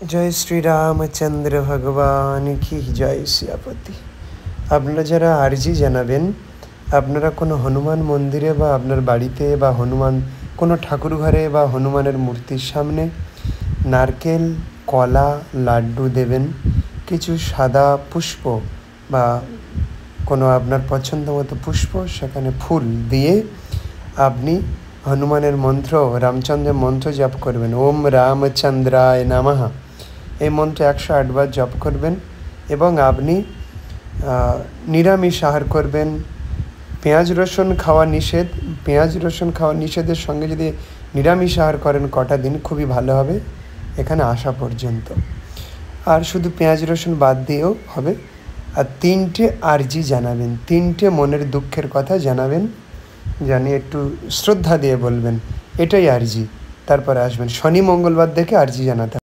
जय श्री रामचंद्र भगवान की जय सियापति। আপনারা যারা আরজি জানাবেন, আপনারা কোনো হনুমান মন্দিরে বা আপনার বাড়িতে বা হনুমান কোনো ঠাকুর ঘরে বা হনুমানের মূর্তির সামনে নারকেল, কলা, লাড্ডু দেবেন। কিছু সাদা পুষ্প বা কোনো আপনার পছন্দ মতো পুষ্প, সেখানে ফুল দিয়ে আপনি হনুমানের মন্ত্র, রামচন্দ্রের মন্ত্র জপ করবেন। ওম রামচন্দ্রায় নমঃ এই মন্ত্র 108 বার জপ করবেন এবং আপনি নিরামিষ আহার করবেন। পেঁয়াজ রসুন খাওয়া নিষেধ। পেঁয়াজ রসুন খাওয়া নিষেধের সঙ্গে যদি নিরামিষ আহার করেন কটা দিন, খুবই ভালো হবে এখানে আসা পর্যন্ত। আর শুধু পেঁয়াজ রসুন বাদ দিয়েও হবে। আর 3টে আরজি জানাবেন, 3টে মনের দুঃখের কথা জানাবেন, জানিয়ে একটু শ্রদ্ধা দিয়ে বলবেন এটাই আরজি। তারপরে আসবেন শনি মঙ্গলবার দেখে আরজি জানাতে।